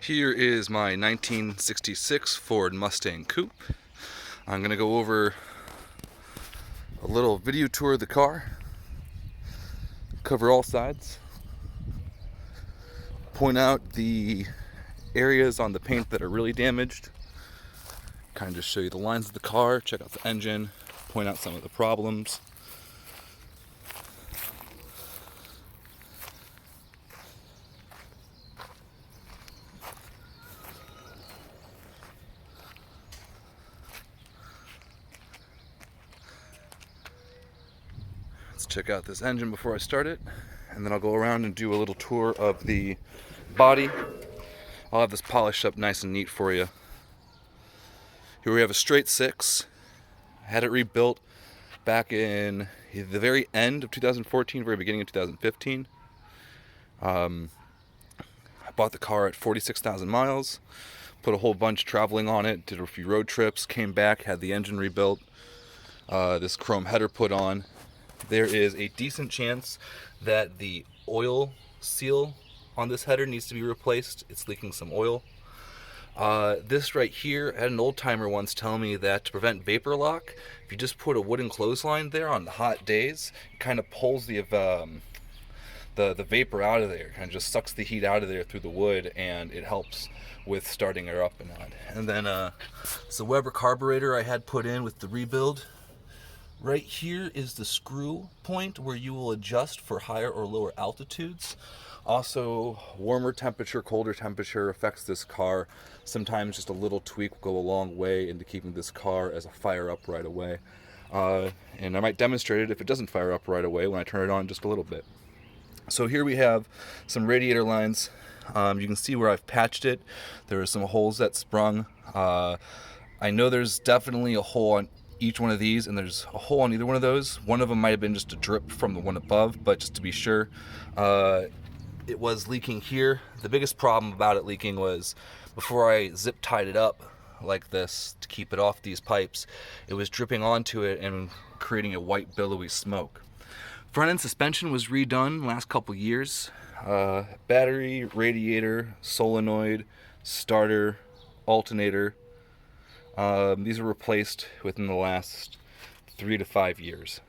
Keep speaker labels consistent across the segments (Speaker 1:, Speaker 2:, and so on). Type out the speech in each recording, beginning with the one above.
Speaker 1: Here is my 1966 Ford Mustang Coupe. I'm going to go over a little video tour of the car, cover all sides, point out the areas on the paint that are really damaged, kind of just show you the lines of the car, check out the engine, point out some of the problems. Let's check out this engine before I start it, and then I'll go around and do a little tour of the body. I'll have this polished up nice and neat for you. Here we have a straight six. I had it rebuilt back in the very end of 2014, very beginning of 2015. I bought the car at 46,000 miles, put a whole bunch traveling on it, did a few road trips, came back, had the engine rebuilt, this chrome header put on. There is a decent chance that the oil seal on this header needs to be replaced. It's leaking some oil. This right here, I had an old timer once tell me that to prevent vapor lock, if you just put a wooden clothesline there on the hot days, it kind of pulls the vapor out of there, kind of just sucks the heat out of there through the wood, and it helps with starting her up and on. And then it's the Weber carburetor I had put in with the rebuild. Right here is the screw point where you will adjust for higher or lower altitudes. Also, warmer temperature, colder temperature affects this car. Sometimes just a little tweak will go a long way into keeping this car as a fire up right away. And I might demonstrate it if it doesn't fire up right away when I turn it on just a little bit. So here we have some radiator lines. You can see where I've patched it. There are some holes that sprung. I know there's definitely a hole on each one of these, and there's a hole on either one of those. One of them might have been just a drip from the one above, but just to be sure, it was leaking here. The biggest problem about it leaking was before I zip tied it up like this to keep it off these pipes, it was dripping onto it and creating a white billowy smoke. Front end suspension was redone last couple years. Battery, radiator, solenoid, starter, alternator. These were replaced within the last 3 to 5 years.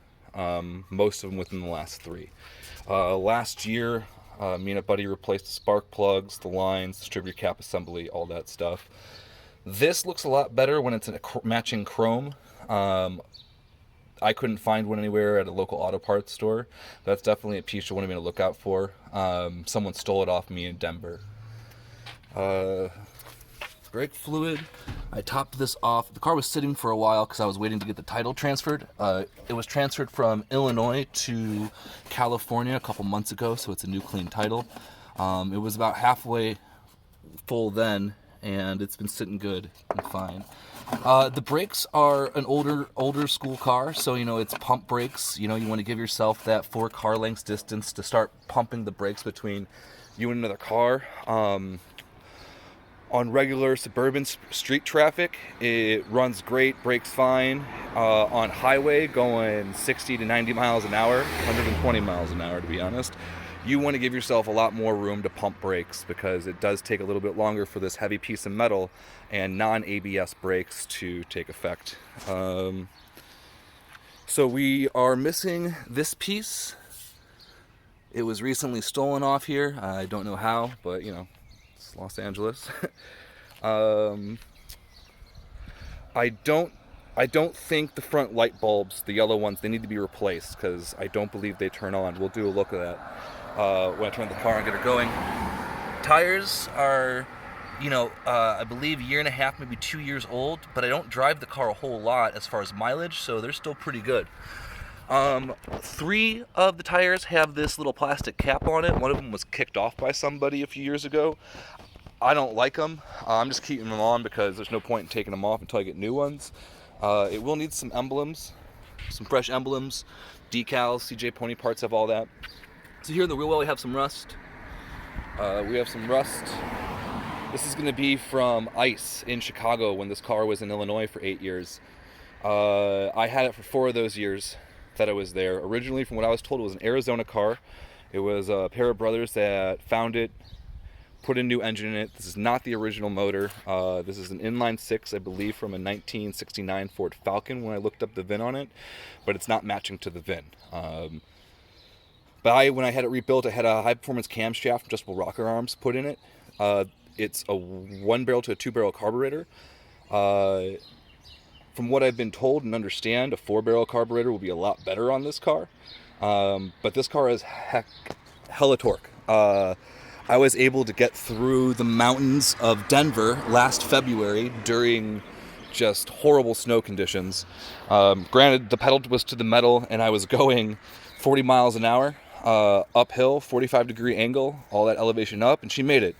Speaker 1: Most of them within the last 3. Last year, me and a buddy replaced the spark plugs, the lines, distributor cap assembly, all that stuff. This looks a lot better when it's in a matching chrome. I couldn't find one anywhere at a local auto parts store. That's definitely a piece you want to be on the lookout for. Someone stole it off me in Denver. Brake fluid, I topped this off. The car was sitting for a while because I was waiting to get the title transferred. It was transferred from Illinois to California a couple months ago, so it's a new clean title. It was about halfway full then, and it's been sitting good and fine. The brakes are an older school car, so it's pump brakes. You want to give yourself that 4 car lengths distance to start pumping the brakes between you and another car. On regular suburban street traffic, it runs great, brakes fine. On highway, going 60 to 90 miles an hour, 120 miles an hour to be honest, you want to give yourself a lot more room to pump brakes because it does take a little bit longer for this heavy piece of metal and non-ABS brakes to take effect. So we are missing this piece. It was recently stolen off here. I don't know how, but it's Los Angeles. I don't think the front light bulbs, the yellow ones, they need to be replaced because I don't believe they turn on. We'll do a look at that when I turn the car and get her going. Tires are, I believe 1.5 maybe 2 years old, but I don't drive the car a whole lot as far as mileage, so they're still pretty good. 3 of the tires have this little plastic cap on it. One of them was kicked off by somebody a few years ago. I don't like them. I'm just keeping them on because there's no point in taking them off until I get new ones. It will need some emblems, some fresh emblems, decals. CJ Pony Parts have all that. So here in the wheel well we have some rust. This is going to be from ice in Chicago when this car was in Illinois for 8 years. I had it for 4 of those years that I was there. Originally, from what I was told, it was an Arizona car. It was a pair of brothers that found it, put a new engine in it. This is not the original motor. This is an inline 6, I believe, from a 1969 Ford Falcon when I looked up the VIN on it, but it's not matching to the VIN. But when I had it rebuilt, I had a high-performance camshaft, adjustable rocker arms put in it. It's a 1-barrel to a 2-barrel carburetor. From what I've been told and understand, a 4-barrel carburetor will be a lot better on this car. But this car has hella torque. I was able to get through the mountains of Denver last February during just horrible snow conditions. Granted, the pedal was to the metal and I was going 40 miles an hour uphill, 45-degree angle, all that elevation up, and she made it.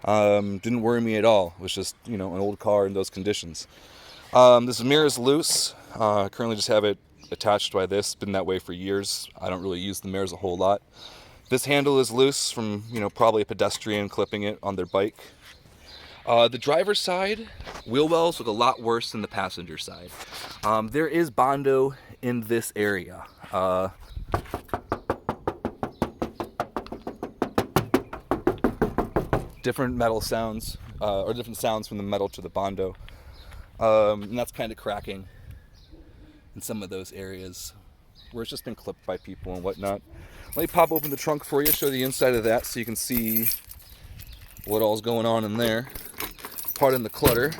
Speaker 1: Didn't worry me at all. It was just, an old car in those conditions. This mirror is loose. I currently just have it attached by this. It's been that way for years. I don't really use the mirrors a whole lot. This handle is loose from, probably a pedestrian clipping it on their bike. The driver's side wheel wells look a lot worse than the passenger side. There is Bondo in this area. Different metal sounds, or different sounds from the metal to the Bondo. And that's kind of cracking in some of those areas where it's just been clipped by people and whatnot. Let me pop open the trunk for you, show the inside of that so you can see what all's going on in there. Pardon the clutter.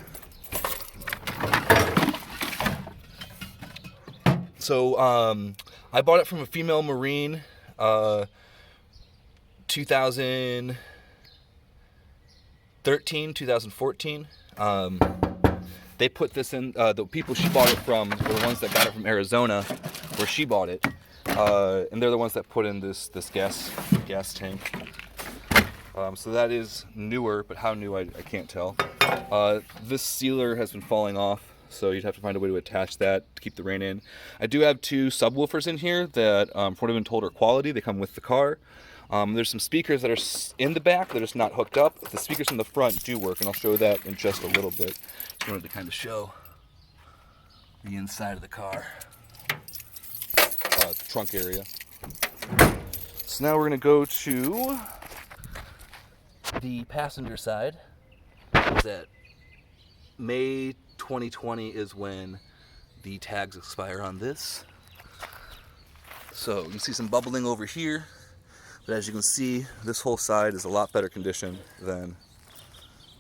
Speaker 1: So I bought it from a female Marine, 2013, 2014. They put this in, the people she bought it from were the ones that got it from Arizona, where she bought it. And they're the ones that put in this gas tank. So that is newer, but how new I can't tell. This sealer has been falling off, so you'd have to find a way to attach that to keep the rain in. I do have 2 subwoofers in here that, from what I've been told, are quality. They come with the car. There's some speakers that are in the back that are just not hooked up. The speakers in the front do work, and I'll show that in just a little bit. Just wanted to kind of show the inside of the car. The trunk area. So now we're going to go to the passenger side. That May 2020 is when the tags expire on this. So you can see some bubbling over here, but as you can see, this whole side is a lot better condition than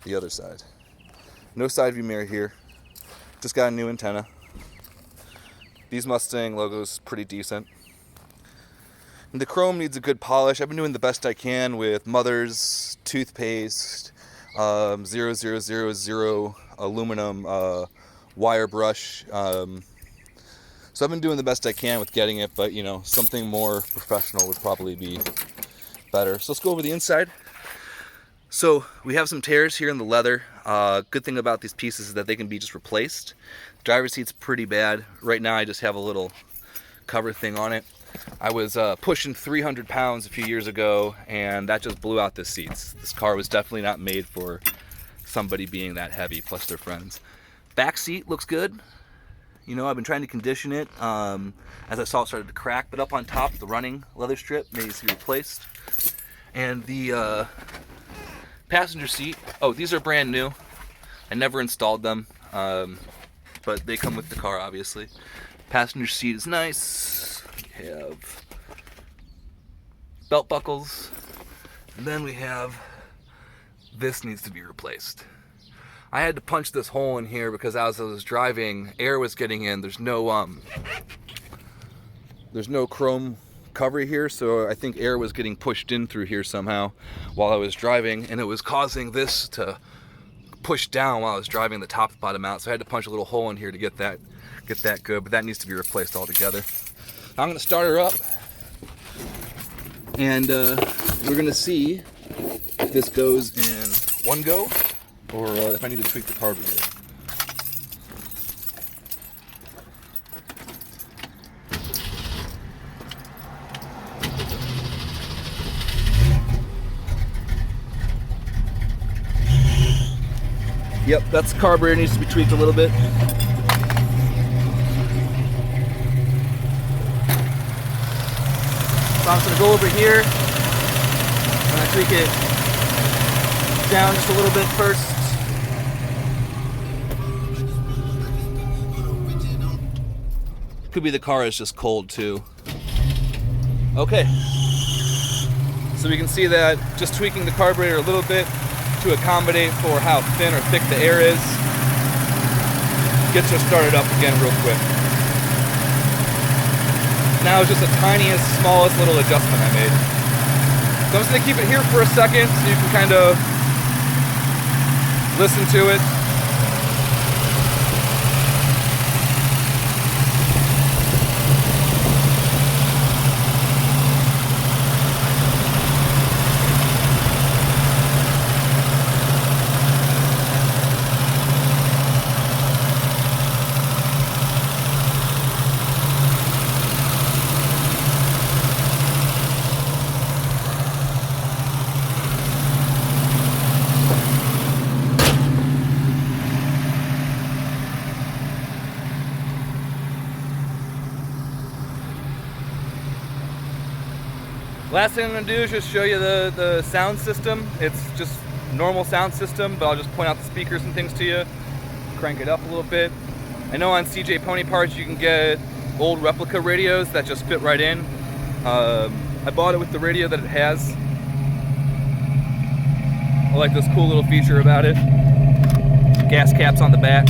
Speaker 1: the other side. No side view mirror here. Just got a new antenna. These Mustang logos pretty decent. And the chrome needs a good polish. I've been doing the best I can with Mother's toothpaste, 0000 aluminum wire brush. So I've been doing the best I can with getting it, but something more professional would probably be better. So let's go over the inside. So we have some tears here in the leather. Good thing about these pieces is that they can be just replaced. Driver's seat's pretty bad. Right now I just have a little cover thing on it. I was pushing 300 pounds a few years ago, and that just blew out the seats. This car was definitely not made for somebody being that heavy, plus their friends. Back seat looks good. I've been trying to condition it as I saw it started to crack, but up on top, the running leather strip needs to be replaced. And the passenger seat, these are brand new. I never installed them, but they come with the car, obviously. Passenger seat is nice. We have belt buckles, and then we have this needs to be replaced. I had to punch this hole in here because as I was driving, air was getting in. There's no chrome cover here, so I think air was getting pushed in through here somehow while I was driving, and it was causing this to push down while I was driving the top and bottom out. So I had to punch a little hole in here to get that good, but that needs to be replaced altogether. I'm going to start her up, and we're going to see if this goes in one go or if I need to tweak the carburetor. Yep, that's the carburetor, needs to be tweaked a little bit. So I'm just going to go over here and I tweak it down just a little bit first. Could be the car is just cold too. Okay. So we can see that just tweaking the carburetor a little bit to accommodate for how thin or thick the air is gets her started up again real quick. Now it's just the tiniest, smallest little adjustment I made. So I'm just gonna keep it here for a second so you can kind of listen to it. Last thing I'm going to do is just show you the sound system. It's just normal sound system, but I'll just point out the speakers and things to you. Crank it up a little bit. I know on CJ Pony Parts you can get old replica radios that just fit right in. I bought it with the radio that it has. I like this cool little feature about it. Gas caps on the back.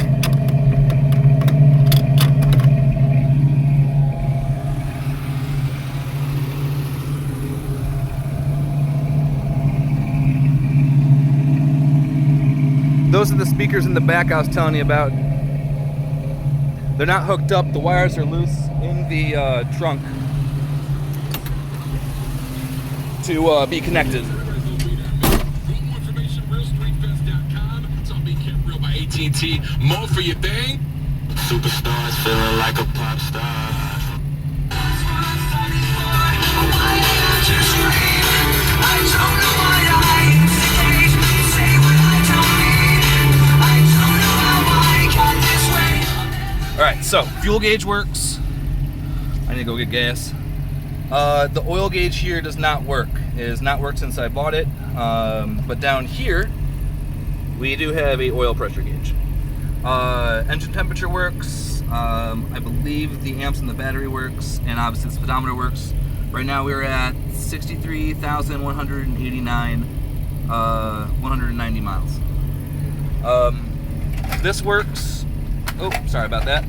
Speaker 1: Those are the speakers in the back I was telling you about. They're not hooked up, the wires are loose in the trunk to be connected. AT&T, more for your thing. Superstars feeling like a pop star. Alright, so fuel gauge works. I need to go get gas. The oil gauge here does not work. It has not worked since I bought it. But down here, we do have a oil pressure gauge. Engine temperature works. I believe the amps in the battery works, and obviously the speedometer works. Right now we're at 63,189, 190 miles. This works. Oh, sorry about that.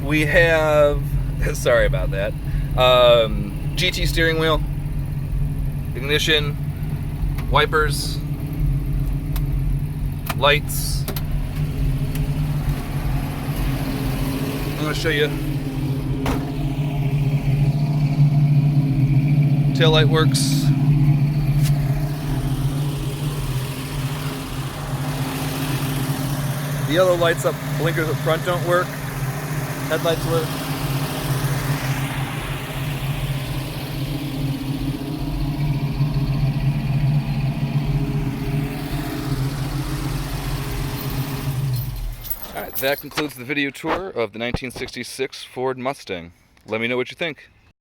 Speaker 1: We have, sorry about that. GT steering wheel, ignition, wipers, lights. I'm going to show you. Tail light works. The yellow lights up, blinkers up front don't work. Headlights work. Alright, that concludes the video tour of the 1966 Ford Mustang. Let me know what you think.